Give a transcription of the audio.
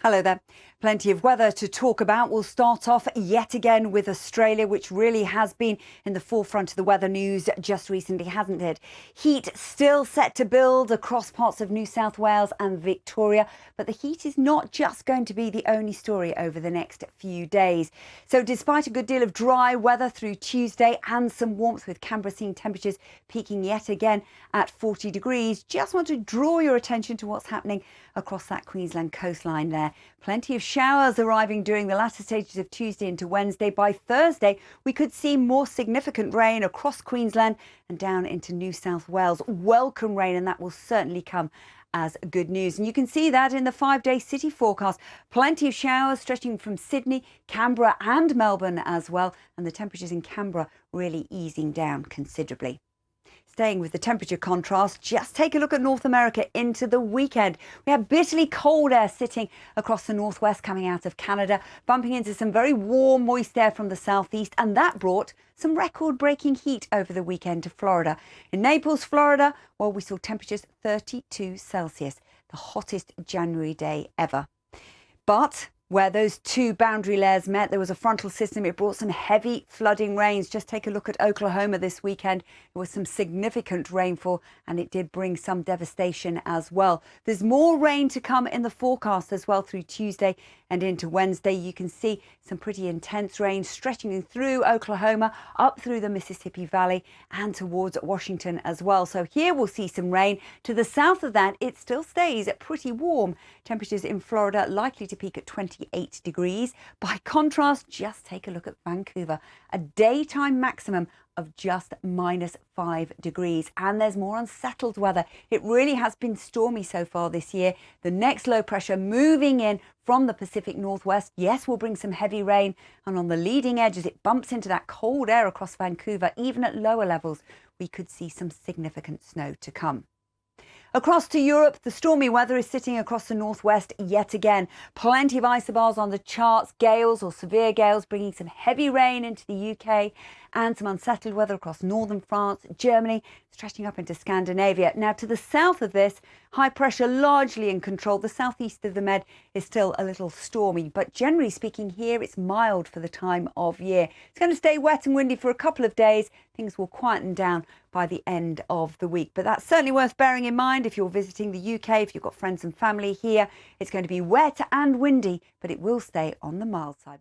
Hello there. Plenty of weather to talk about. We'll start off yet again with Australia, which really has been in the forefront of the weather news just recently, hasn't it? Heat still set to build across parts of New South Wales and Victoria, but the heat is not just going to be the only story over the next few days. So despite a good deal of dry weather through Tuesday and some warmth, with Canberra seeing temperatures peaking yet again at 40 degrees, just want to draw your attention to what's happening across that Queensland coastline there. Plenty of showers arriving during the latter stages of Tuesday into Wednesday. By Thursday, we could see more significant rain across Queensland and down into New South Wales. Welcome rain, and that will certainly come as good news. And you can see that in the 5-day city forecast. Plenty of showers stretching from Sydney, Canberra and Melbourne as well. And the temperatures in Canberra really easing down considerably. Staying with the temperature contrast, just take a look at North America into the weekend. We have bitterly cold air sitting across the northwest coming out of Canada, bumping into some very warm, moist air from the southeast, and that brought some record-breaking heat over the weekend to Florida. In Naples, Florida, well, we saw temperatures 32 Celsius, the hottest January day ever. But where those two boundary layers met, there was a frontal system. It brought some heavy flooding rains. Just take a look at Oklahoma this weekend. There was some significant rainfall, and it did bring some devastation as well. There's more rain to come in the forecast as well through Tuesday and into Wednesday. You can see some pretty intense rain stretching through Oklahoma, up through the Mississippi Valley and towards Washington as well. So here we'll see some rain. To the south of that, it still stays pretty warm. Temperatures in Florida likely to peak at 28 degrees. By contrast, just take a look at Vancouver, a daytime maximum of just -5 degrees. And there's more unsettled weather. It really has been stormy so far this year. The next low pressure moving in from the Pacific Northwest, yes, will bring some heavy rain. And on the leading edge, as it bumps into that cold air across Vancouver, even at lower levels, we could see some significant snow to come. Across to Europe, the stormy weather is sitting across the northwest yet again. Plenty of isobars on the charts, gales or severe gales bringing some heavy rain into the UK and some unsettled weather across northern France, Germany, stretching up into Scandinavia. Now, to the south of this, high pressure largely in control. The southeast of the Med is still a little stormy, but generally speaking here, it's mild for the time of year. It's going to stay wet and windy for a couple of days. Things will quieten down by the end of the week, but that's certainly worth bearing in mind if you're visiting the UK, if you've got friends and family here. It's going to be wet and windy, but it will stay on the mild side.